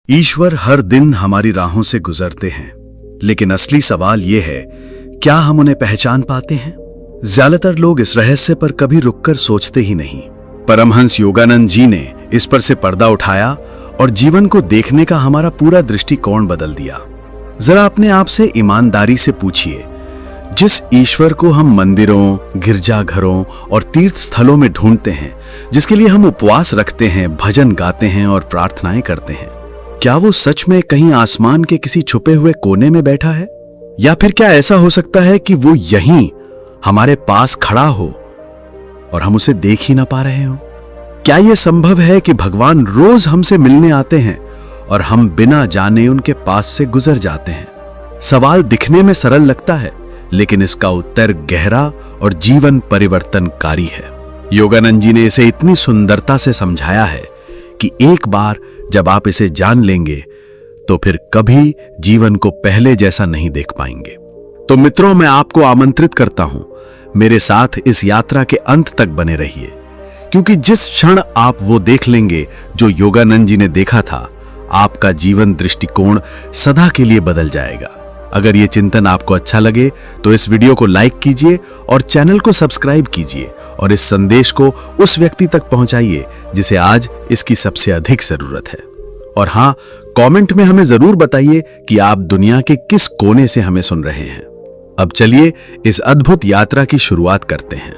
ईश्वर हर दिन हमारी राहों से गुजरते हैं, लेकिन असली सवाल यह है, क्या हम उन्हें पहचान पाते हैं? ज्यादातर लोग इस रहस्य पर कभी रुककर सोचते ही नहीं। परमहंस योगानंद जी ने इस पर से पर्दा उठाया और जीवन को देखने का हमारा पूरा दृष्टिकोण बदल दिया। जरा अपने आप से ईमानदारी से पूछिए, जिस ईश्वर को हम मंदिरों, गिरजाघरों और तीर्थ स्थलों में ढूंढते हैं, जिसके लिए हम उपवास रखते हैं, भजन गाते हैं और प्रार्थनाएं करते हैं, क्या वो सच में कहीं आसमान के किसी छुपे हुए कोने में बैठा है? या फिर क्या ऐसा हो सकता है कि वो यहीं हमारे पास खड़ा हो और हम उसे देख ही ना पा रहे हो? क्या यह संभव है कि भगवान रोज हमसे मिलने आते हैं और हम बिना जाने उनके पास से गुजर जाते हैं? सवाल दिखने में सरल लगता है, लेकिन इसका उत्तर गहरा और जीवन परिवर्तनकारी है। योगानंद जी ने इसे इतनी सुंदरता से समझाया है कि एक बार जब आप इसे जान लेंगे तो फिर कभी जीवन को पहले जैसा नहीं देख पाएंगे। तो मित्रों, मैं आपको आमंत्रित करता हूं, मेरे साथ इस यात्रा के अंत तक बने रहिए, क्योंकि जिस क्षण आप वो देख लेंगे जो योगानंद जी ने देखा था, आपका जीवन दृष्टिकोण सदा के लिए बदल जाएगा। अगर ये चिंतन आपको अच्छा लगे तो इस वीडियो को लाइक कीजिए और चैनल को सब्सक्राइब कीजिए और इस संदेश को उस व्यक्ति तक पहुंचाइए जिसे आज इसकी सबसे अधिक जरूरत है। और हां, कमेंट में हमें जरूर बताइए कि आप दुनिया के किस कोने से हमें सुन रहे हैं। अब चलिए इस अद्भुत यात्रा की शुरुआत करते हैं।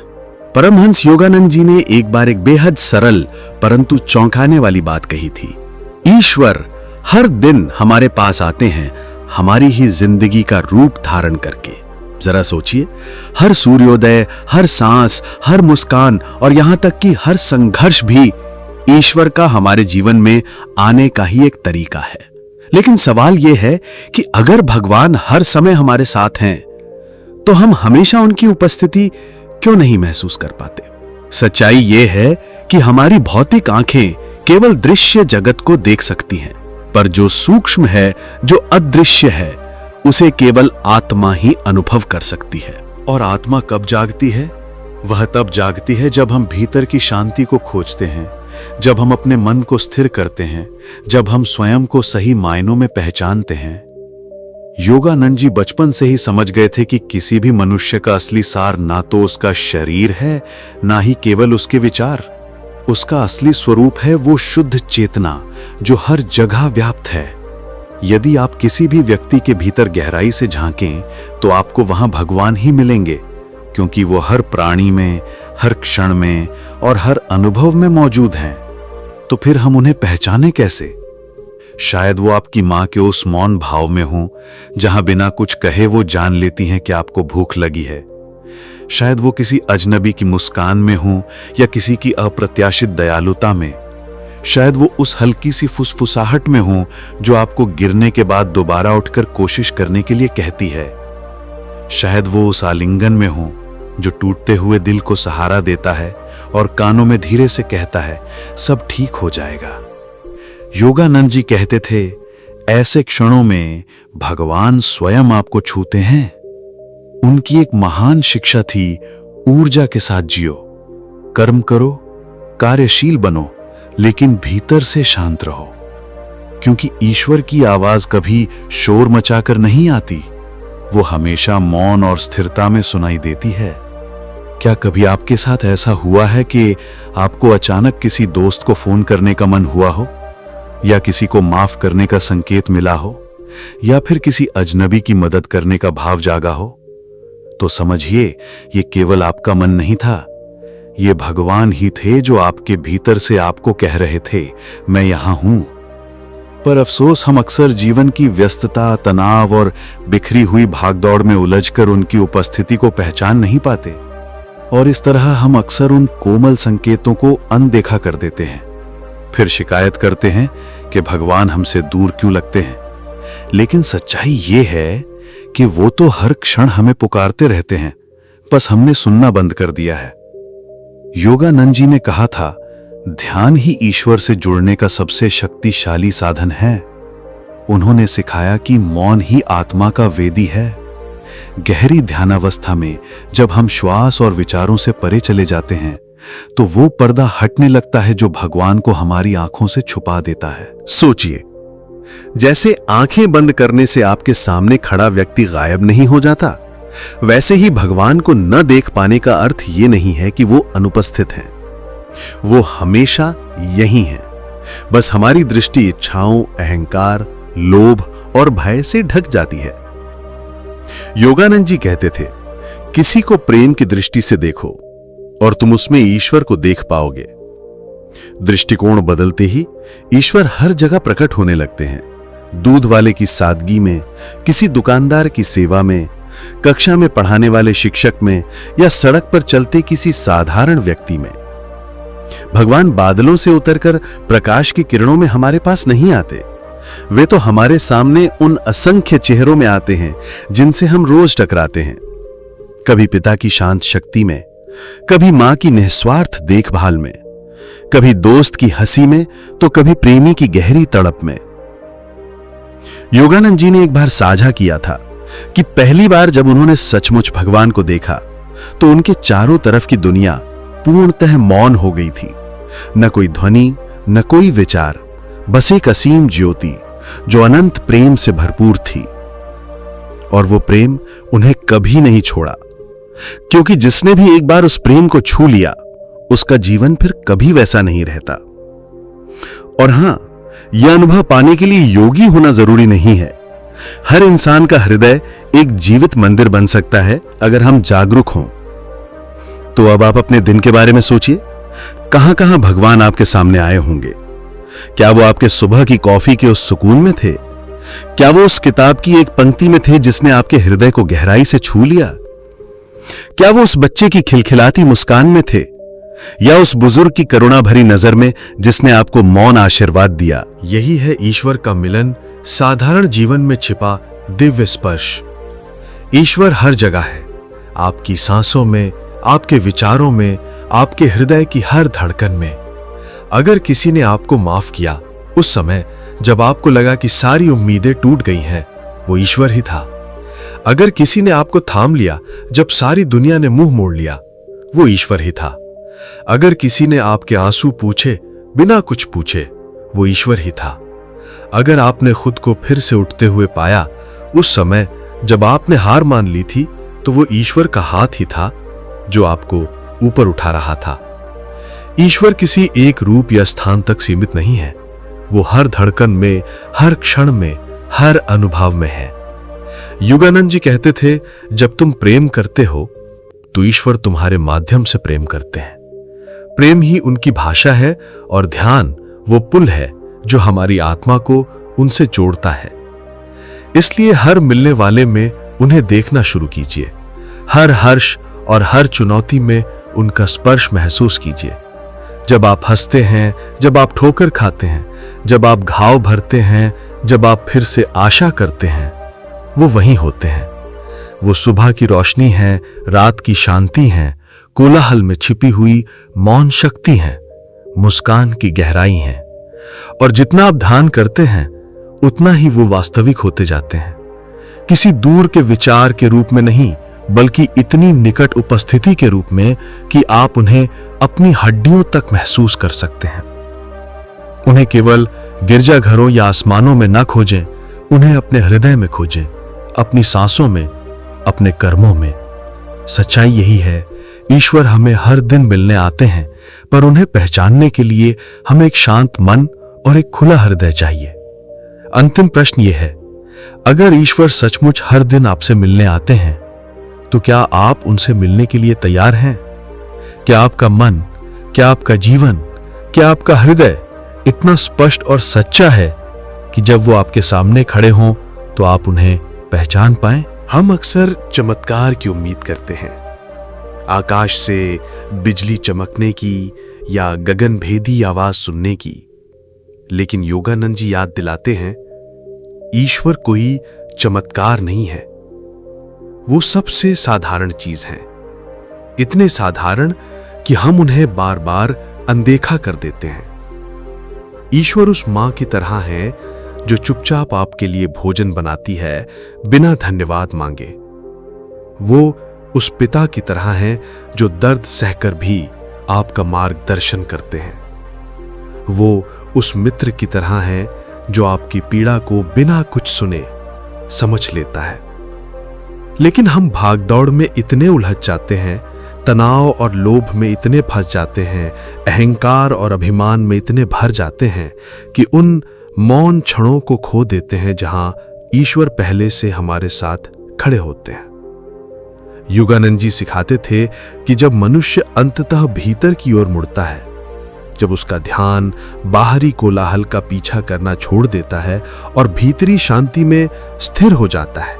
परमहंस योगानंद जी ने एक बार एक बेहद सरल परंतु चौंकाने वाली बात कही थी। ईश्वर हर दिन हमारे पास आते हैं, हमारी ही जिंदगी का रूप धारण करके। जरा सोचिए, हर सूर्योदय, हर सांस, हर मुस्कान और यहां तक कि हर संघर्ष भी ईश्वर का हमारे जीवन में आने का ही एक तरीका है। लेकिन सवाल यह है कि अगर भगवान हर समय हमारे साथ हैं, तो हम हमेशा उनकी उपस्थिति क्यों नहीं महसूस कर पाते? सच्चाई यह है कि हमारी भौतिक आंखें केवल दृश्य जगत को देख सकती हैं, पर जो सूक्ष्म है, जो अदृश्य है, उसे केवल आत्मा ही अनुभव कर सकती है। और आत्मा कब जागती है? वह तब जागती है जब हम भीतर की शांति को खोजते हैं, जब हम अपने मन को स्थिर करते हैं, जब हम स्वयं को सही मायनों में पहचानते हैं। योगानंद जी बचपन से ही समझ गए थे कि किसी भी मनुष्य का असली सार ना तो उसका शरीर है, ना ही केवल उसके विचार। उसका असली स्वरूप है वो शुद्ध चेतना जो हर जगह व्याप्त है। यदि आप किसी भी व्यक्ति के भीतर गहराई से झांकें तो आपको वहां भगवान ही मिलेंगे, क्योंकि वो हर प्राणी में, हर क्षण में और हर अनुभव में मौजूद हैं। तो फिर हम उन्हें पहचाने कैसे? शायद वो आपकी मां के उस मौन भाव में हो, जहां बिना कुछ कहे वो जान लेती हैं कि आपको भूख लगी है। शायद वो किसी अजनबी की मुस्कान में हो या किसी की अप्रत्याशित दयालुता में। शायद वो उस हल्की सी फुसफुसाहट में हो जो आपको गिरने के बाद दोबारा उठकर कोशिश करने के लिए कहती है। शायद वो उस आलिंगन में हो जो टूटते हुए दिल को सहारा देता है और कानों में धीरे से कहता है, सब ठीक हो जाएगा। योगानंद जी कहते थे, ऐसे क्षणों में भगवान स्वयं आपको छूते हैं। उनकी एक महान शिक्षा थी, ऊर्जा के साथ जियो, कर्म करो, कार्यशील बनो, लेकिन भीतर से शांत रहो, क्योंकि ईश्वर की आवाज कभी शोर मचाकर नहीं आती, वो हमेशा मौन और स्थिरता में सुनाई देती है। क्या कभी आपके साथ ऐसा हुआ है कि आपको अचानक किसी दोस्त को फोन करने का मन हुआ हो, या किसी को माफ करने का संकेत मिला हो, या फिर किसी अजनबी की मदद करने का भाव जागा हो? तो समझिए, ये केवल आपका मन नहीं था, ये भगवान ही थे जो आपके भीतर से आपको कह रहे थे, मैं यहां हूं। पर अफसोस, हम अक्सर जीवन की व्यस्तता, तनाव और बिखरी हुई भागदौड़ में उलझकर उनकी उपस्थिति को पहचान नहीं पाते, और इस तरह हम अक्सर उन कोमल संकेतों को अनदेखा कर देते हैं। फिर शिकायत करते हैं कि भगवान हमसे दूर क्यों लगते हैं। लेकिन सच्चाई ये है कि वो तो हर क्षण हमें पुकारते रहते हैं, बस हमने सुनना बंद कर दिया है। योगानंद जी ने कहा था, ध्यान ही ईश्वर से जुड़ने का सबसे शक्तिशाली साधन है। उन्होंने सिखाया कि मौन ही आत्मा का वेदी है। गहरी ध्यानावस्था में जब हम श्वास और विचारों से परे चले जाते हैं, तो वो पर्दा हटने लगता है जो भगवान को हमारी आंखों से छुपा देता है। सोचिए, जैसे आंखें बंद करने से आपके सामने खड़ा व्यक्ति गायब नहीं हो जाता, वैसे ही भगवान को न देख पाने का अर्थ यह नहीं है कि वो अनुपस्थित हैं। वो हमेशा यही हैं। बस हमारी दृष्टि इच्छाओं, अहंकार, लोभ और भय से ढक जाती है। योगानंद जी कहते थे, किसी को प्रेम की दृष्टि से देखो और तुम उसमें ईश्वर को देख पाओगे। दृष्टिकोण बदलते ही ईश्वर हर जगह प्रकट होने लगते हैं। दूध वाले की सादगी में, किसी दुकानदार की सेवा में, कक्षा में पढ़ाने वाले शिक्षक में या सड़क पर चलते किसी साधारण व्यक्ति में। भगवान बादलों से उतरकर प्रकाश की किरणों में हमारे पास नहीं आते। वे तो हमारे सामने उन असंख्य चेहरों में आते हैं जिनसे हम रोज टकराते हैं। कभी पिता की शांत शक्ति में, कभी मां की निस्वार्थ देखभाल में, कभी दोस्त की हंसी में, तो कभी प्रेमी की गहरी तड़प में। योगानंद जी ने एक बार साझा किया था कि पहली बार जब उन्होंने सचमुच भगवान को देखा तो उनके चारों तरफ की दुनिया पूर्णतः मौन हो गई थी। न कोई ध्वनि, न कोई विचार, बस एक असीम ज्योति जो अनंत प्रेम से भरपूर थी। और वो प्रेम उन्हें कभी नहीं छोड़ा, क्योंकि जिसने भी एक बार उस प्रेम को छू लिया उसका जीवन फिर कभी वैसा नहीं रहता। और हां, यह अनुभव पाने के लिए योगी होना जरूरी नहीं है। हर इंसान का हृदय एक जीवित मंदिर बन सकता है अगर हम जागरूक हों। तो अब आप अपने दिन के बारे में सोचिए, कहां कहां भगवान आपके सामने आए होंगे। क्या वो आपके सुबह की कॉफी के उस सुकून में थे? क्या वो उस किताब की एक पंक्ति में थे जिसने आपके हृदय को गहराई से छू लिया? क्या वो उस बच्चे की खिलखिलाती मुस्कान में थे, या उस बुजुर्ग की करुणा भरी नजर में जिसने आपको मौन आशीर्वाद दिया? यही है ईश्वर का मिलन, साधारण जीवन में छिपा दिव्य स्पर्श। ईश्वर हर जगह है, आपकी सांसों में, आपके विचारों में, आपके हृदय की हर धड़कन में। अगर किसी ने आपको माफ किया उस समय जब आपको लगा कि सारी उम्मीदें टूट गई हैं, वो ईश्वर ही था। अगर किसी ने आपको थाम लिया जब सारी दुनिया ने मुंह मोड़ लिया, वो ईश्वर ही था। अगर किसी ने आपके आंसू पूछे बिना कुछ पूछे, वो ईश्वर ही था। अगर आपने खुद को फिर से उठते हुए पाया उस समय जब आपने हार मान ली थी, तो वो ईश्वर का हाथ ही था जो आपको ऊपर उठा रहा था। ईश्वर किसी एक रूप या स्थान तक सीमित नहीं है। वो हर धड़कन में, हर क्षण में, हर अनुभव में है। योगानंद जी कहते थे, जब तुम प्रेम करते हो तो ईश्वर तुम्हारे माध्यम से प्रेम करते हैं। प्रेम ही उनकी भाषा है और ध्यान वो पुल है जो हमारी आत्मा को उनसे जोड़ता है। इसलिए हर मिलने वाले में उन्हें देखना शुरू कीजिए। हर हर्ष और हर चुनौती में उनका स्पर्श महसूस कीजिए। जब आप हंसते हैं, जब आप ठोकर खाते हैं, जब आप घाव भरते हैं, जब आप फिर से आशा करते हैं, वो वहीं होते हैं। वो सुबह की रोशनी है, रात की शांति है, कोलाहल में छिपी हुई मौन शक्ति है, मुस्कान की गहराई है। और जितना आप ध्यान करते हैं उतना ही वो वास्तविक होते जाते हैं। किसी दूर के विचार के रूप में नहीं, बल्कि इतनी निकट उपस्थिति के रूप में कि आप उन्हें अपनी हड्डियों तक महसूस कर सकते हैं। उन्हें केवल गिरजाघरों या आसमानों में न खोजें, उन्हें अपने हृदय में खोजें, अपनी सांसों में, अपने कर्मों में। सच्चाई यही है, ईश्वर हमें हर दिन मिलने आते हैं, पर उन्हें पहचानने के लिए हमें एक शांत मन और एक खुला हृदय चाहिए। अंतिम प्रश्न यह है, अगर ईश्वर सचमुच हर दिन आपसे मिलने आते हैं, तो क्या आप उनसे मिलने के लिए तैयार हैं? क्या आपका मन, क्या आपका जीवन, क्या आपका हृदय इतना स्पष्ट और सच्चा है कि जब वो आपके सामने खड़े हों तो आप उन्हें पहचान पाएं? हम अक्सर चमत्कार की उम्मीद करते हैं, आकाश से बिजली चमकने की या गगनभेदी आवाज सुनने की। लेकिन योगानंद जी याद दिलाते हैं, ईश्वर कोई चमत्कार नहीं है, वो सबसे साधारण चीज है। इतने साधारण कि हम उन्हें बार बार अनदेखा कर देते हैं। ईश्वर उस मां की तरह है जो चुपचाप आपके लिए भोजन बनाती है बिना धन्यवाद मांगे। वो उस पिता की तरह है जो दर्द सहकर भी आपका मार्गदर्शन करते हैं। वो उस मित्र की तरह है जो आपकी पीड़ा को बिना कुछ सुने समझ लेता है। लेकिन हम भागदौड़ में इतने उलझ जाते हैं, तनाव और लोभ में इतने फंस जाते हैं, अहंकार और अभिमान में इतने भर जाते हैं कि उन मौन क्षणों को खो देते हैं जहां ईश्वर पहले से हमारे साथ खड़े होते हैं। योगानंद जी सिखाते थे कि जब मनुष्य अंततः भीतर की ओर मुड़ता है, जब उसका ध्यान बाहरी कोलाहल का पीछा करना छोड़ देता है और भीतरी शांति में स्थिर हो जाता है,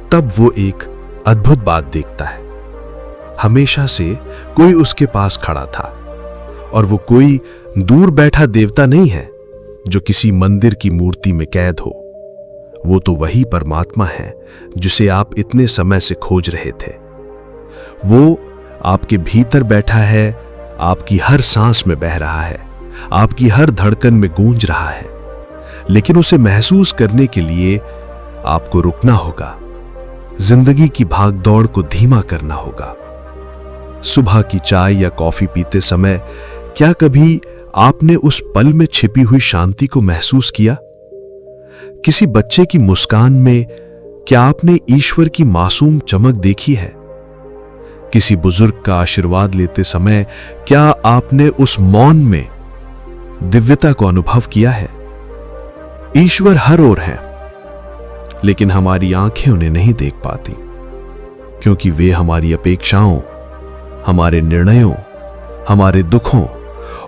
तब वो एक अद्भुत बात देखता है। हमेशा से कोई उसके पास खड़ा था, और वो कोई दूर बैठा देवता नहीं है जो किसी मंदिर की मूर्ति में कैद हो। वो तो वही परमात्मा है जिसे आप इतने समय से खोज रहे थे। वो आपके भीतर बैठा है, आपकी हर सांस में बह रहा है, आपकी हर धड़कन में गूंज रहा है। लेकिन उसे महसूस करने के लिए आपको रुकना होगा, जिंदगी की भागदौड़ को धीमा करना होगा। सुबह की चाय या कॉफी पीते समय क्या कभी आपने उस पल में छिपी हुई शांति को महसूस किया? किसी बच्चे की मुस्कान में क्या आपने ईश्वर की मासूम चमक देखी है? किसी बुजुर्ग का आशीर्वाद लेते समय क्या आपने उस मौन में दिव्यता को अनुभव किया है? ईश्वर हर ओर है, लेकिन हमारी आंखें उन्हें नहीं देख पाती, क्योंकि वे हमारी अपेक्षाओं, हमारे निर्णयों, हमारे दुखों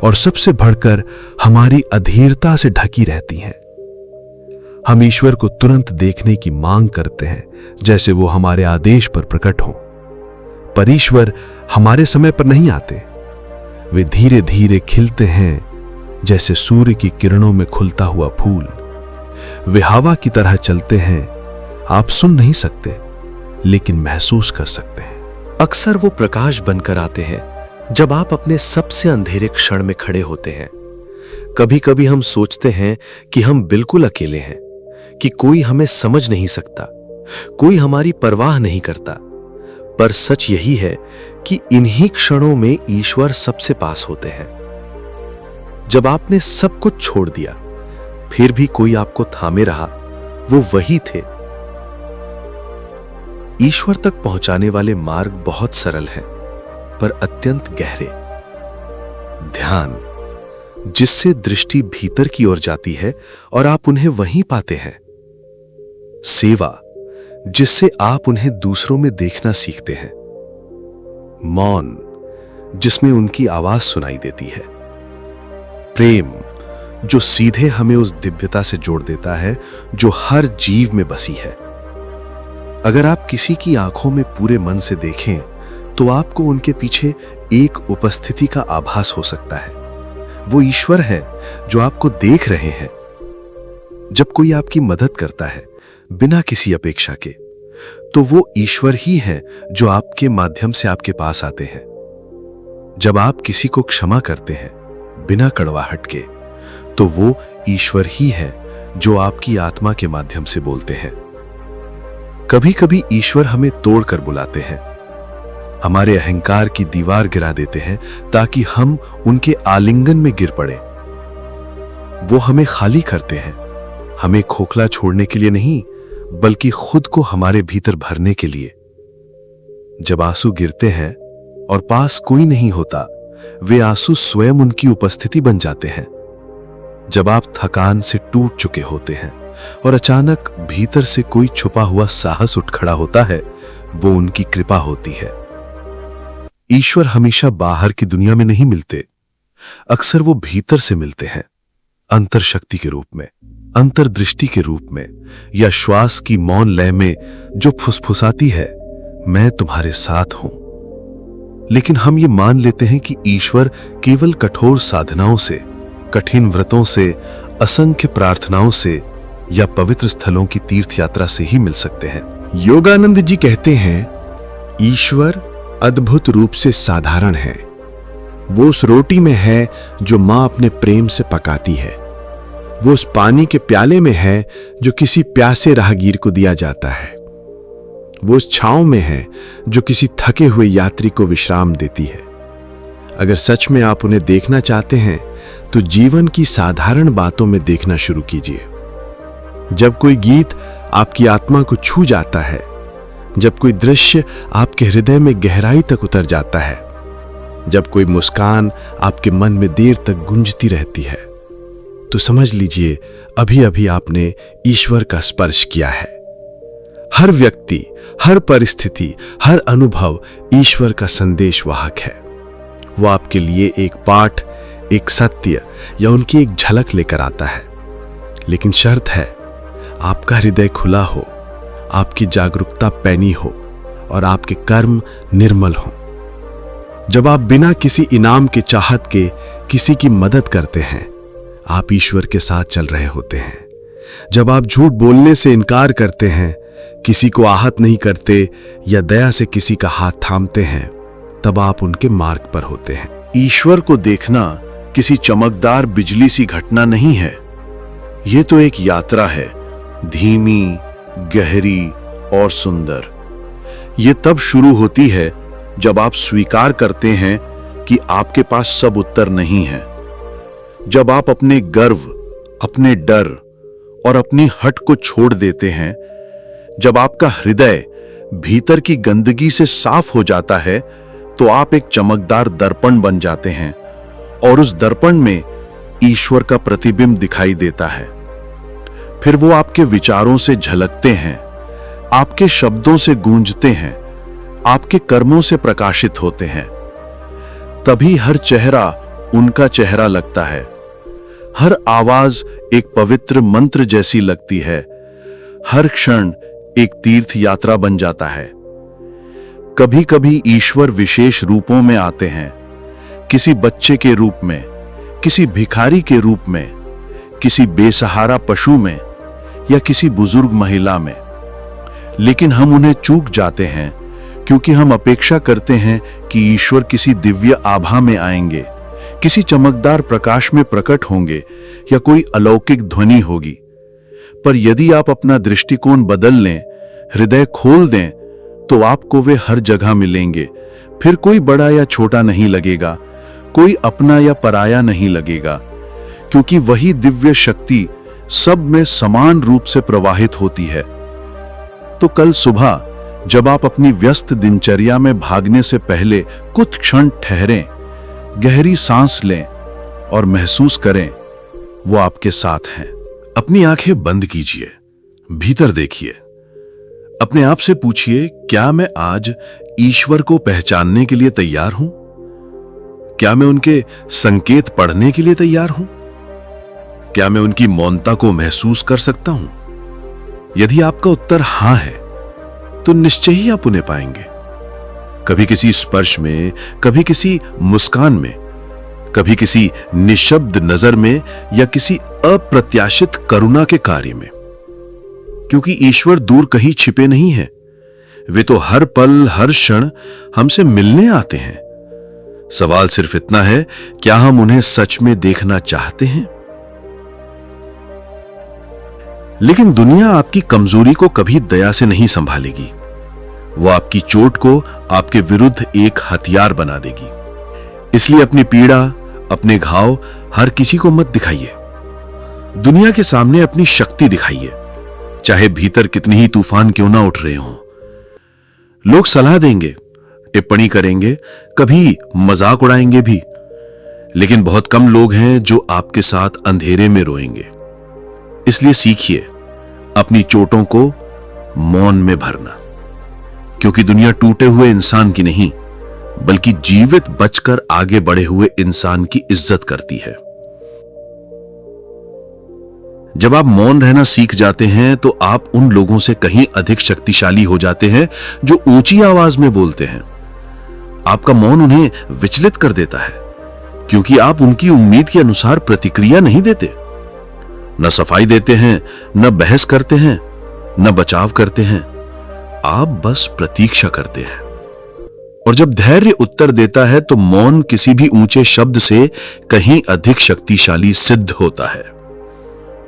और सबसे बढ़कर हमारी अधीरता से ढकी रहती हैं। हम ईश्वर को तुरंत देखने की मांग करते हैं, जैसे वो हमारे आदेश पर प्रकट हों। पर ईश्वर हमारे समय पर नहीं आते। वे धीरे धीरे खिलते हैं, जैसे सूर्य की किरणों में खुलता हुआ फूल। वे हवा की तरह चलते हैं, आप सुन नहीं सकते लेकिन महसूस कर सकते हैं। अक्सर वो प्रकाश बनकर आते हैं जब आप अपने सबसे अंधेरे क्षण में खड़े होते हैं। कभी कभी हम सोचते हैं कि हम बिल्कुल अकेले हैं, कि कोई हमें समझ नहीं सकता, कोई हमारी परवाह नहीं करता। पर सच यही है कि इन्हीं क्षणों में ईश्वर सबसे पास होते हैं। जब आपने सब कुछ छोड़ दिया, फिर भी कोई आपको थामे रहा, वो वही थे। ईश्वर तक पहुंचाने वाले मार्ग बहुत सरल हैं, पर अत्यंत गहरे। ध्यान, जिससे दृष्टि भीतर की ओर जाती है और आप उन्हें वहीं पाते हैं। सेवा, जिससे आप उन्हें दूसरों में देखना सीखते हैं। मौन, जिसमें उनकी आवाज सुनाई देती है। प्रेम, जो सीधे हमें उस दिव्यता से जोड़ देता है जो हर जीव में बसी है। अगर आप किसी की आंखों में पूरे मन से देखें तो आपको उनके पीछे एक उपस्थिति का आभास हो सकता है। वो ईश्वर हैं जो आपको देख रहे हैं। जब कोई आपकी मदद करता है बिना किसी अपेक्षा के, तो वो ईश्वर ही हैं जो आपके माध्यम से आपके पास आते हैं। जब आप किसी को क्षमा करते हैं बिना कड़वाहट के, तो वो ईश्वर ही हैं जो आपकी आत्मा के माध्यम से बोलते हैं। कभी कभी ईश्वर हमें तोड़कर बुलाते हैं, हमारे अहंकार की दीवार गिरा देते हैं ताकि हम उनके आलिंगन में गिर पड़े। वो हमें खाली करते हैं, हमें खोखला छोड़ने के लिए नहीं, बल्कि खुद को हमारे भीतर भरने के लिए। जब आंसू गिरते हैं और पास कोई नहीं होता, वे आंसू स्वयं उनकी उपस्थिति बन जाते हैं। जब आप थकान से टूट चुके होते हैं और अचानक भीतर से कोई छुपा हुआ साहस उठ खड़ा होता है, वो उनकी कृपा होती है। ईश्वर हमेशा बाहर की दुनिया में नहीं मिलते, अक्सर वो भीतर से मिलते हैं, अंतर शक्ति के रूप में, अंतर्दृष्टि के रूप में, या श्वास की मौन लय में जो फुसफुसाती है, मैं तुम्हारे साथ हूं। लेकिन हम ये मान लेते हैं कि ईश्वर केवल कठोर साधनाओं से, कठिन व्रतों से, असंख्य प्रार्थनाओं से या पवित्र स्थलों की तीर्थ यात्रा से ही मिल सकते हैं। योगानंद जी कहते हैं, ईश्वर अद्भुत रूप से साधारण है। वो उस रोटी में है जो मां अपने प्रेम से पकाती है। वो उस पानी के प्याले में है जो किसी प्यासे राहगीर को दिया जाता है। वो उस छांव में है जो किसी थके हुए यात्री को विश्राम देती है। अगर सच में आप उन्हें देखना चाहते हैं तो जीवन की साधारण बातों में देखना शुरू कीजिए। जब कोई गीत आपकी आत्मा को छू जाता है, जब कोई दृश्य आपके हृदय में गहराई तक उतर जाता है, जब कोई मुस्कान आपके मन में देर तक गूंजती रहती है, तो समझ लीजिए अभी अभी आपने ईश्वर का स्पर्श किया है। हर व्यक्ति, हर परिस्थिति, हर अनुभव ईश्वर का संदेश वाहक है। वो आपके लिए एक पाठ, एक सत्य या उनकी एक झलक लेकर आता है। लेकिन शर्त है, आपका हृदय खुला हो, आपकी जागरूकता पैनी हो और आपके कर्म निर्मल हों। जब आप बिना किसी इनाम के चाहत के किसी की मदद करते हैं, आप ईश्वर के साथ चल रहे होते हैं। जब आप झूठ बोलने से इनकार करते हैं, किसी को आहत नहीं करते या दया से किसी का हाथ थामते हैं, तब आप उनके मार्ग पर होते हैं। ईश्वर को देखना किसी चमकदार बिजली सी घटना नहीं है। यह तो एक यात्रा है, धीमी, गहरी और सुंदर। यह तब शुरू होती है जब आप स्वीकार करते हैं कि आपके पास सब उत्तर नहीं है। जब आप अपने गर्व, अपने डर और अपनी हट को छोड़ देते हैं, जब आपका हृदय भीतर की गंदगी से साफ हो जाता है, तो आप एक चमकदार दर्पण बन जाते हैं और उस दर्पण में ईश्वर का प्रतिबिंब दिखाई देता है। फिर वो आपके विचारों से झलकते हैं, आपके शब्दों से गूंजते हैं, आपके कर्मों से प्रकाशित होते हैं। तभी हर चेहरा उनका चेहरा लगता है, हर आवाज एक पवित्र मंत्र जैसी लगती है, हर क्षण एक तीर्थ यात्रा बन जाता है। कभी कभी ईश्वर विशेष रूपों में आते हैं, किसी बच्चे के रूप में, किसी भिखारी के रूप में, किसी बेसहारा पशु में या किसी बुजुर्ग महिला में। लेकिन हम उन्हें चूक जाते हैं क्योंकि हम अपेक्षा करते हैं कि ईश्वर किसी दिव्य आभा में आएंगे, किसी चमकदार प्रकाश में प्रकट होंगे या कोई अलौकिक ध्वनि होगी। पर यदि आप अपना दृष्टिकोण बदल लें, हृदय खोल दें, तो आपको वे हर जगह मिलेंगे। फिर कोई बड़ा या छोटा नहीं लगेगा, कोई अपना या पराया नहीं लगेगा, क्योंकि वही दिव्य शक्ति सब में समान रूप से प्रवाहित होती है। तो कल सुबह जब आप अपनी व्यस्त दिनचर्या में भागने से पहले कुछ क्षण ठहरें, गहरी सांस लें और महसूस करें वो आपके साथ हैं। अपनी आंखें बंद कीजिए, भीतर देखिए। अपने आप से पूछिए, क्या मैं आज ईश्वर को पहचानने के लिए तैयार हूं? क्या मैं उनके संकेत पढ़ने के लिए तैयार हूं? क्या मैं उनकी मौनता को महसूस कर सकता हूं? यदि आपका उत्तर हां है, तो निश्चय ही आप उन्हें पाएंगे। कभी किसी स्पर्श में, कभी किसी मुस्कान में, कभी किसी निशब्द नजर में या किसी अप्रत्याशित करुणा के कार्य में। क्योंकि ईश्वर दूर कहीं छिपे नहीं हैं, वे तो हर पल, हर क्षण हमसे मिलने आते हैं। सवाल सिर्फ इतना है, क्या हम उन्हें सच में देखना चाहते हैं? लेकिन दुनिया आपकी कमजोरी को कभी दया से नहीं संभालेगी। वो आपकी चोट को आपके विरुद्ध एक हथियार बना देगी। इसलिए अपनी पीड़ा, अपने घाव हर किसी को मत दिखाइए। दुनिया के सामने अपनी शक्ति दिखाइए, चाहे भीतर कितनी ही तूफान क्यों ना उठ रहे हों। लोग सलाह देंगे, टिप्पणी करेंगे, कभी मजाक उड़ाएंगे भी, लेकिन बहुत कम लोग हैं जो आपके साथ अंधेरे में रोएंगे। इसलिए सीखिए अपनी चोटों को मौन में भरना, क्योंकि दुनिया टूटे हुए इंसान की नहीं, बल्कि जीवित बचकर आगे बढ़े हुए इंसान की इज्जत करती है। जब आप मौन रहना सीख जाते हैं, तो आप उन लोगों से कहीं अधिक शक्तिशाली हो जाते हैं जो ऊंची आवाज में बोलते हैं। आपका मौन उन्हें विचलित कर देता है, क्योंकि आप उनकी उम्मीद के अनुसार प्रतिक्रिया नहीं देते। न सफाई देते हैं, न बहस करते हैं, न बचाव करते हैं। आप बस प्रतीक्षा करते हैं। और जब धैर्य उत्तर देता है, तो मौन किसी भी ऊंचे शब्द से कहीं अधिक शक्तिशाली सिद्ध होता है।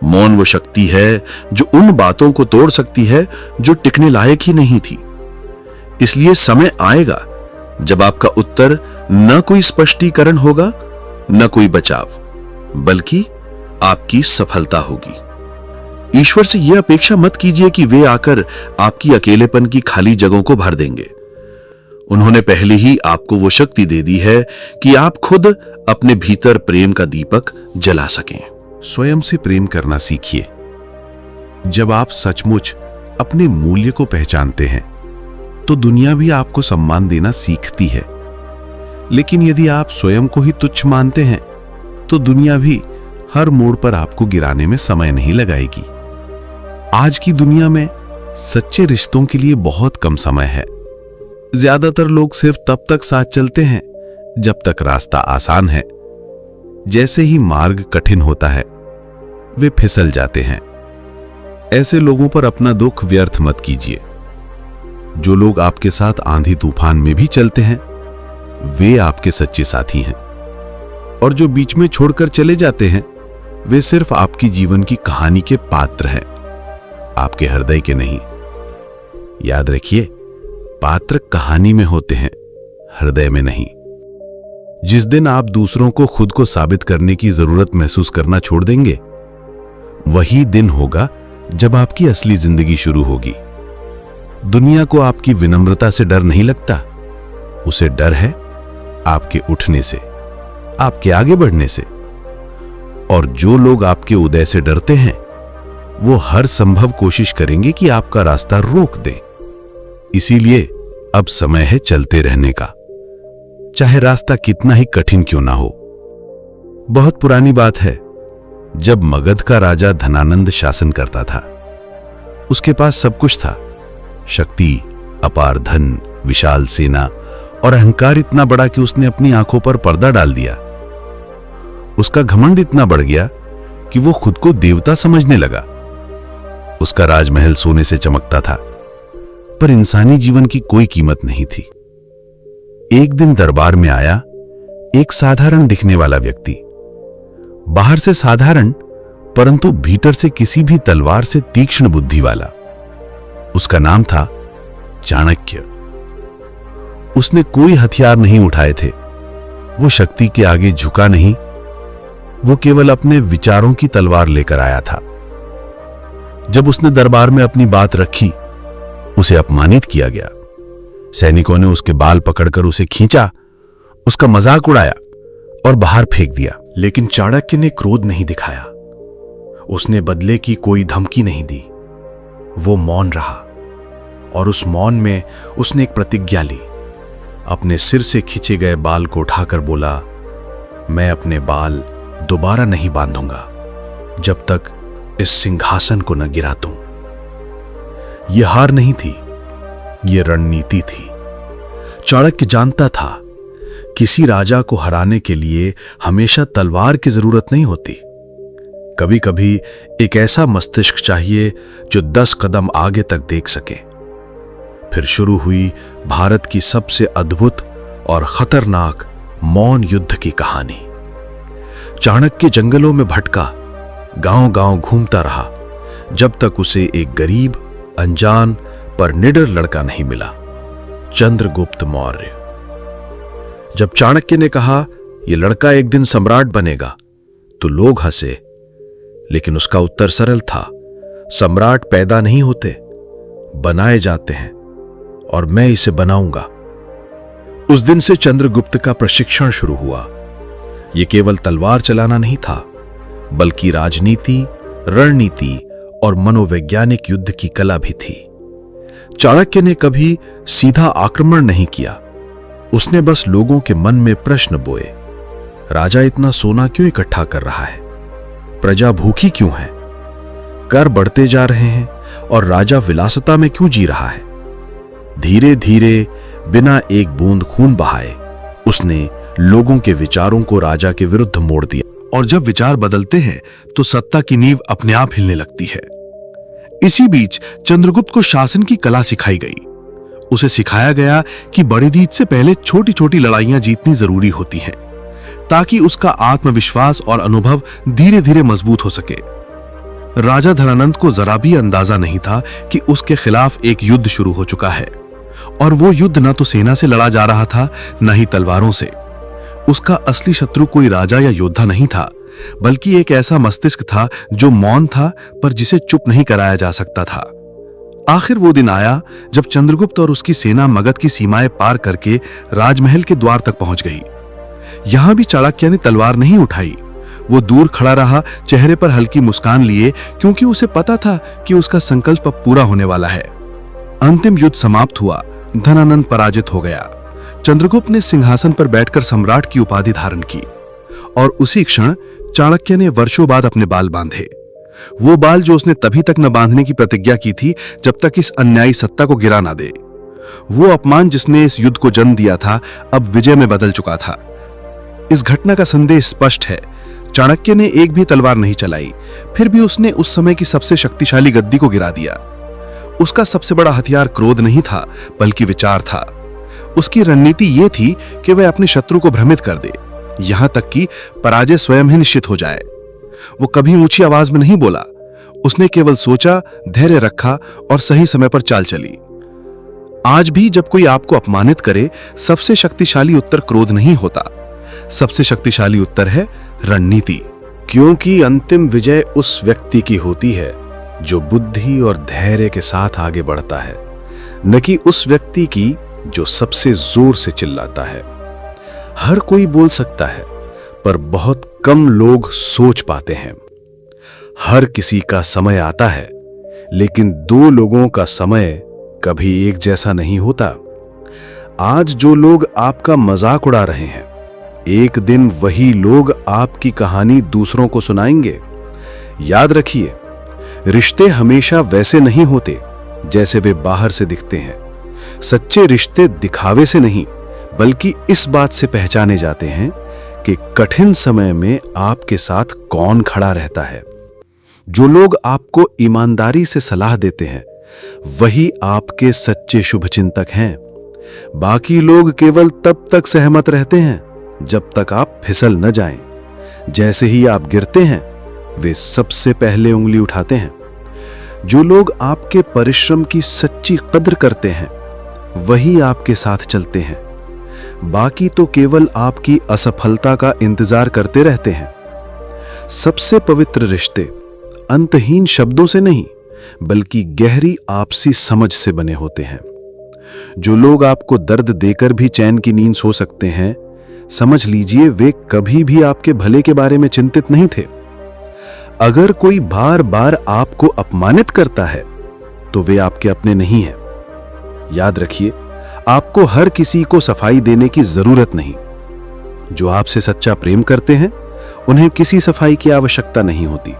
मौन वो शक्ति है जो उन बातों को तोड़ सकती है जो टिकने लायक ही नहीं थी। इसलिए समय आएगा जब आपका उत्तर न कोई स्पष्टीकरण होगा, न कोई बचाव, बल्कि आपकी सफलता होगी। ईश्वर से यह अपेक्षा मत कीजिए कि वे आकर आपकी अकेलेपन की खाली जगहों को भर देंगे। उन्होंने पहले ही आपको वो शक्ति दे दी है कि आप खुद अपने भीतर प्रेम का दीपक जला सकें। स्वयं से प्रेम करना सीखिए। जब आप सचमुच अपने मूल्य को पहचानते हैं तो दुनिया भी आपको सम्मान देना सीखती है। लेकिन यदि आप स्वयं को ही तुच्छ मानते हैं तो दुनिया भी हर मोड़ पर आपको गिराने में समय नहीं लगाएगी। आज की दुनिया में सच्चे रिश्तों के लिए बहुत कम समय है। ज्यादातर लोग सिर्फ तब तक साथ चलते हैं जब तक रास्ता आसान है। जैसे ही मार्ग कठिन होता है वे फिसल जाते हैं। ऐसे लोगों पर अपना दुख व्यर्थ मत कीजिए। जो लोग आपके साथ आंधी तूफान में भी चलते हैं वे आपके सच्चे साथी हैं, और जो बीच में छोड़कर चले जाते हैं वे सिर्फ आपकी जीवन की कहानी के पात्र हैं, आपके हृदय के नहीं। याद रखिए, पात्र कहानी में होते हैं, हृदय में नहीं। जिस दिन आप दूसरों को खुद को साबित करने की जरूरत महसूस करना छोड़ देंगे वही दिन होगा जब आपकी असली जिंदगी शुरू होगी। दुनिया को आपकी विनम्रता से डर नहीं लगता, उसे डर है आपके उठने से, आपके आगे बढ़ने से। और जो लोग आपके उदय से डरते हैं वो हर संभव कोशिश करेंगे कि आपका रास्ता रोक दें। इसीलिए अब समय है चलते रहने का, चाहे रास्ता कितना ही कठिन क्यों ना हो। बहुत पुरानी बात है, जब मगध का राजा धनानंद शासन करता था। उसके पास सब कुछ था, शक्ति, अपार धन, विशाल सेना, और अहंकार इतना बड़ा कि उसने अपनी आंखों पर पर्दा डाल दिया। उसका घमंड इतना बढ़ गया कि वो खुद को देवता समझने लगा। उसका राजमहल सोने से चमकता था, पर इंसानी जीवन की कोई कीमत नहीं थी। एक दिन दरबार में आया एक साधारण दिखने वाला व्यक्ति, बाहर से साधारण परंतु भीतर से किसी भी तलवार से तीक्ष्ण बुद्धि वाला। उसका नाम था चाणक्य। उसने कोई हथियार नहीं उठाए थे, वो शक्ति के आगे झुका नहीं, वो केवल अपने विचारों की तलवार लेकर आया था। जब उसने दरबार में अपनी बात रखी उसे अपमानित किया गया। सैनिकों ने उसके बाल पकड़कर उसे खींचा, उसका मजाक उड़ाया और बाहर फेंक दिया। लेकिन चाणक्य ने क्रोध नहीं दिखाया, उसने बदले की कोई धमकी नहीं दी। वो मौन रहा, और उस मौन में उसने एक प्रतिज्ञा ली। अपने सिर से खींचे गए बाल को उठाकर बोला, मैं अपने बाल दोबारा नहीं बांधूंगा जब तक इस सिंहासन को न गिरा दूं। यह हार नहीं थी, यह रणनीति थी। चाणक्य जानता था किसी राजा को हराने के लिए हमेशा तलवार की जरूरत नहीं होती। कभी कभी एक ऐसा मस्तिष्क चाहिए जो 10 कदम आगे तक देख सके। फिर शुरू हुई भारत की सबसे अद्भुत और खतरनाक मौन युद्ध की कहानी। चाणक्य जंगलों में भटका, गांव-गांव घूमता रहा, जब तक उसे एक गरीब, अनजान पर निडर लड़का नहीं मिला, चंद्रगुप्त मौर्य। जब चाणक्य ने कहा यह लड़का एक दिन सम्राट बनेगा तो लोग हंसे, लेकिन उसका उत्तर सरल था, सम्राट पैदा नहीं होते, बनाए जाते हैं, और मैं इसे बनाऊंगा। उस दिन से चंद्रगुप्त का प्रशिक्षण शुरू हुआ। यह केवल तलवार चलाना नहीं था, बल्कि राजनीति, रणनीति और मनोवैज्ञानिक युद्ध की कला भी थी। चाणक्य ने कभी सीधा आक्रमण नहीं किया, उसने बस लोगों के मन में प्रश्न बोए। राजा इतना सोना क्यों इकट्ठा कर रहा है? प्रजा भूखी क्यों है? कर बढ़ते जा रहे हैं और राजा विलासिता में क्यों जी रहा है? धीरे धीरे, बिना एक बूंद खून बहाए, उसने लोगों के विचारों को राजा के विरुद्ध मोड़ दिया। और जब विचार बदलते हैं तो सत्ता की नींव अपने आप हिलने लगती है। इसी बीच चंद्रगुप्त को शासन की कला सिखाई गई। उसे सिखाया गया कि बड़ी जीत से पहले छोटी छोटी लड़ाइयां जीतनी जरूरी होती हैं, ताकि उसका आत्मविश्वास और अनुभव धीरे धीरे मजबूत हो सके। राजा धनानंद को जरा भी अंदाजा नहीं था कि उसके खिलाफ एक युद्ध शुरू हो चुका है, और वो युद्ध न तो सेना से लड़ा जा रहा था, न ही तलवारों से। उसका असली शत्रु कोई राजा या योद्धा नहीं था, बल्कि एक ऐसा मस्तिष्क था जो मौन था पर जिसे चुप नहीं कराया जा सकता था। आखिर वो दिन आया जब चंद्रगुप्त और उसकी सेना मगध की सीमाएं पार करके राजमहल के द्वार तक पहुंच गई। यहां भी चाणक्य ने तलवार नहीं उठाई। वो दूर खड़ा रहा, चेहरे पर हल्की मुस्कान लिए, क्योंकि उसे पता था कि उसका संकल्प अब पूरा होने वाला है। अंतिम युद्ध समाप्त हुआ। धनानंद पराजित हो गया। चंद्रगुप्त ने सिंहासन पर बैठकर सम्राट की उपाधि धारण की और उसी क्षण चाणक्य ने वर्षों बाद अपने बाल बांधे। वो बाल जो उसने तभी तक न बांधने की प्रतिज्ञा की थी जब तक इस अन्यायी सत्ता को गिरा ना दे। वो अपमान जिसने इस युद्ध को जन्म दिया था अब विजय में बदल चुका था। इस घटना का संदेश स्पष्ट है। चाणक्य ने एक भी तलवार नहीं चलाई, फिर भी उसने उस समय की सबसे शक्तिशाली गद्दी को गिरा दिया। उसका सबसे बड़ा हथियार क्रोध नहीं था बल्कि विचार था। उसकी रणनीति यह थी कि वह अपने शत्रु को भ्रमित कर दे, यहां तक कि पराजय स्वयं ही निश्चित हो जाए। वो कभी ऊंची आवाज में नहीं बोला। उसने केवल सोचा, धैर्य रखा और सही समय पर चाल चली। आज भी जब कोई आपको अपमानित करे, सबसे शक्तिशाली उत्तर क्रोध नहीं होता, सबसे शक्तिशाली उत्तर है रणनीति। क्योंकि अंतिम विजय उस व्यक्ति की होती है जो बुद्धि और धैर्य के साथ आगे बढ़ता है, न कि उस व्यक्ति की जो सबसे जोर से चिल्लाता है। हर कोई बोल सकता है, पर बहुत कम लोग सोच पाते हैं। हर किसी का समय आता है, लेकिन दो लोगों का समय कभी एक जैसा नहीं होता। आज जो लोग आपका मजाक उड़ा रहे हैं, एक दिन वही लोग आपकी कहानी दूसरों को सुनाएंगे। याद रखिए, रिश्ते हमेशा वैसे नहीं होते जैसे वे बाहर से दिखते हैं। सच्चे रिश्ते दिखावे से नहीं, बल्कि इस बात से पहचाने जाते हैं कि कठिन समय में आपके साथ कौन खड़ा रहता है। जो लोग आपको ईमानदारी से सलाह देते हैं, वही आपके सच्चे शुभचिंतक हैं। बाकी लोग केवल तब तक सहमत रहते हैं जब तक आप फिसल न जाएं। जैसे ही आप गिरते हैं, वे सबसे पहले उंगली उठाते हैं। जो लोग आपके परिश्रम की सच्ची कद्र करते हैं, वही आपके साथ चलते हैं। बाकी तो केवल आपकी असफलता का इंतजार करते रहते हैं। सबसे पवित्र रिश्ते अंतहीन शब्दों से नहीं, बल्कि गहरी आपसी समझ से बने होते हैं। जो लोग आपको दर्द देकर भी चैन की नींद सो सकते हैं, समझ लीजिए वे कभी भी आपके भले के बारे में चिंतित नहीं थे। अगर कोई बार बार आपको अपमानित करता है, तो वे आपके अपने नहीं हैं। याद रखिए, आपको हर किसी को सफाई देने की जरूरत नहीं। जो आपसे सच्चा प्रेम करते हैं, उन्हें किसी सफाई की आवश्यकता नहीं होती,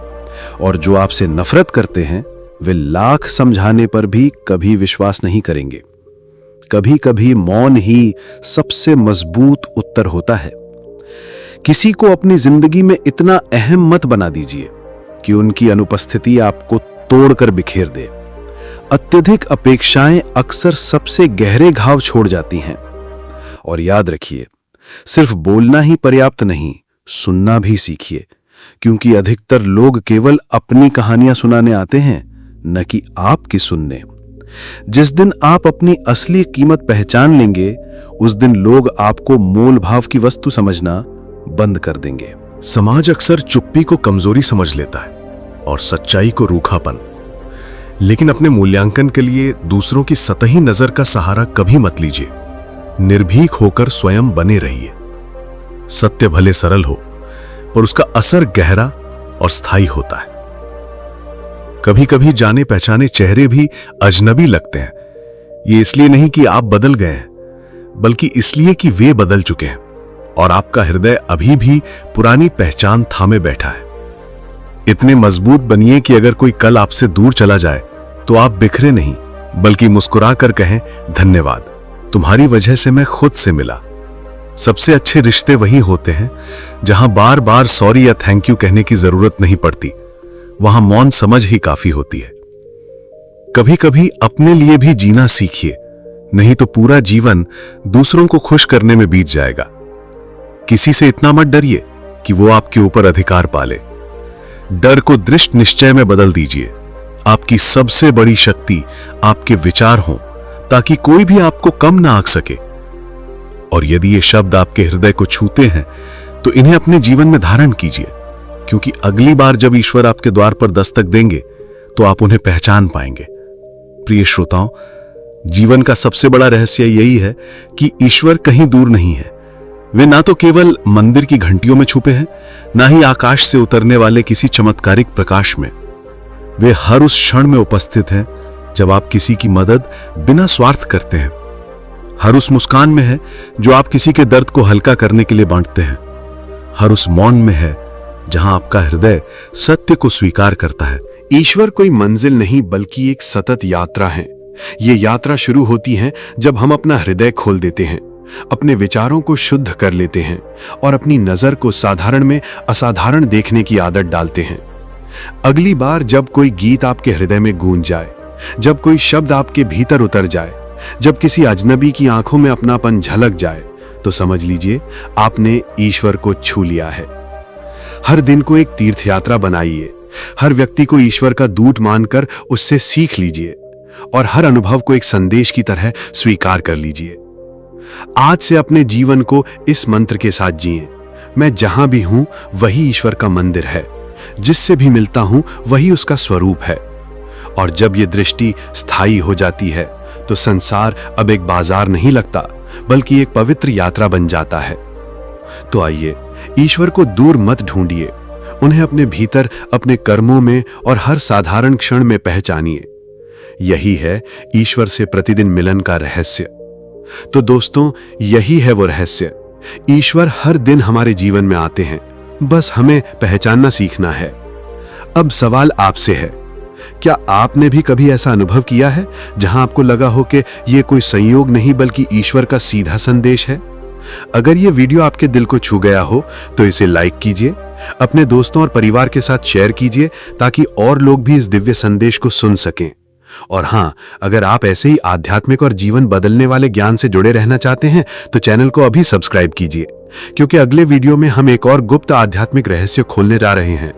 और जो आपसे नफरत करते हैं, वे लाख समझाने पर भी कभी विश्वास नहीं करेंगे। कभी कभी मौन ही सबसे मजबूत उत्तर होता है। किसी को अपनी जिंदगी में इतना अहम मत बना दीजिए कि उनकी अनुपस्थिति आपको तोड़कर बिखेर दे। अत्यधिक अपेक्षाएं अक्सर सबसे गहरे घाव छोड़ जाती हैं। और याद रखिए, सिर्फ बोलना ही पर्याप्त नहीं, सुनना भी सीखिए, क्योंकि अधिकतर लोग केवल अपनी कहानियां सुनाने आते हैं, न कि आपकी सुनने। जिस दिन आप अपनी असली कीमत पहचान लेंगे, उस दिन लोग आपको मोल भाव की वस्तु समझना बंद कर देंगे। समाज अक्सर चुप्पी को कमजोरी समझ लेता है और सच्चाई को रूखापन। लेकिन अपने मूल्यांकन के लिए दूसरों की सतही नजर का सहारा कभी मत लीजिए। निर्भीक होकर स्वयं बने रहिए। सत्य भले सरल हो, पर उसका असर गहरा और स्थायी होता है। कभी कभी जाने पहचाने चेहरे भी अजनबी लगते हैं। ये इसलिए नहीं कि आप बदल गए हैं, बल्कि इसलिए कि वे बदल चुके हैं और आपका हृदय अभी भी पुरानी पहचान थामे बैठा है। इतने मजबूत बनिए कि अगर कोई कल आपसे दूर चला जाए तो आप बिखरे नहीं, बल्कि मुस्कुराकर कहें, धन्यवाद, तुम्हारी वजह से मैं खुद से मिला। सबसे अच्छे रिश्ते वही होते हैं जहां बार बार सॉरी या थैंक यू कहने की जरूरत नहीं पड़ती। वहां मौन समझ ही काफी होती है। कभी कभी अपने लिए भी जीना सीखिए, नहीं तो पूरा जीवन दूसरों को खुश करने में बीत जाएगा। किसी से इतना मत डरिए कि वो आपके ऊपर अधिकार पाले। डर को दृढ़ निश्चय में बदल दीजिए। आपकी सबसे बड़ी शक्ति आपके विचार हों, ताकि कोई भी आपको कम ना आंक सके। और यदि ये शब्द आपके हृदय को छूते हैं, तो इन्हें अपने जीवन में धारण कीजिए। क्योंकि अगली बार जब ईश्वर आपके द्वार पर दस्तक देंगे तो आप उन्हें पहचान पाएंगे। प्रिय श्रोताओं, जीवन का सबसे बड़ा रहस्य यही है कि ईश्वर कहीं दूर नहीं है। वे ना तो केवल मंदिर की घंटियों में छुपे हैं, ना ही आकाश से उतरने वाले किसी चमत्कारिक प्रकाश में। वे हर उस क्षण में उपस्थित हैं जब आप किसी की मदद बिना स्वार्थ करते हैं। हर उस मुस्कान में है जो आप किसी के दर्द को हल्का करने के लिए बांटते हैं। हर उस मौन में है जहां आपका हृदय सत्य को स्वीकार करता है। ईश्वर कोई मंजिल नहीं बल्कि एक सतत यात्रा है। ये यात्रा शुरू होती है जब हम अपना हृदय खोल देते हैं, अपने विचारों को शुद्ध कर लेते हैं और अपनी नजर को साधारण में असाधारण देखने की आदत डालते हैं। अगली बार जब कोई गीत आपके हृदय में गूंज जाए, जब कोई शब्द आपके भीतर उतर जाए, जब किसी अजनबी की आंखों में अपनापन झलक जाए, तो समझ लीजिए आपने ईश्वर को छू लिया है। हर दिन को एक तीर्थ यात्रा बनाइए, हर व्यक्ति को ईश्वर का दूत मानकर उससे सीख लीजिए और हर अनुभव को एक संदेश की तरह स्वीकार कर लीजिए। आज से अपने जीवन को इस मंत्र के साथ जिए, मैं जहां भी हूं वही ईश्वर का मंदिर है, जिससे भी मिलता हूं वही उसका स्वरूप है। और जब ये दृष्टि स्थायी हो जाती है तो संसार अब एक बाजार नहीं लगता बल्कि एक पवित्र यात्रा बन जाता है। तो आइए, ईश्वर को दूर मत ढूंढिए, उन्हें अपने भीतर, अपने कर्मों में और हर साधारण क्षण में पहचानिए। यही है ईश्वर से प्रतिदिन मिलन का रहस्य। तो दोस्तों, यही है वो रहस्य। ईश्वर हर दिन हमारे जीवन में आते हैं, बस हमें पहचानना सीखना है। अब सवाल आपसे है, क्या आपने भी कभी ऐसा अनुभव किया है जहां आपको लगा हो कि यह कोई संयोग नहीं बल्कि ईश्वर का सीधा संदेश है? अगर यह वीडियो आपके दिल को छू गया हो तो इसे लाइक कीजिए, अपने दोस्तों और परिवार के साथ शेयर कीजिए ताकि और लोग भी इस दिव्य संदेश को सुन सकें। और हां, अगर आप ऐसे ही आध्यात्मिक और जीवन बदलने वाले ज्ञान से जुड़े रहना चाहते हैं तो चैनल को अभी सब्सक्राइब कीजिए, क्योंकि अगले वीडियो में हम एक और गुप्त आध्यात्मिक रहस्य खोलने जा रहे हैं।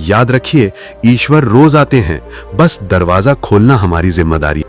याद रखिए, ईश्वर रोज आते हैं, बस दरवाजा खोलना हमारी जिम्मेदारी।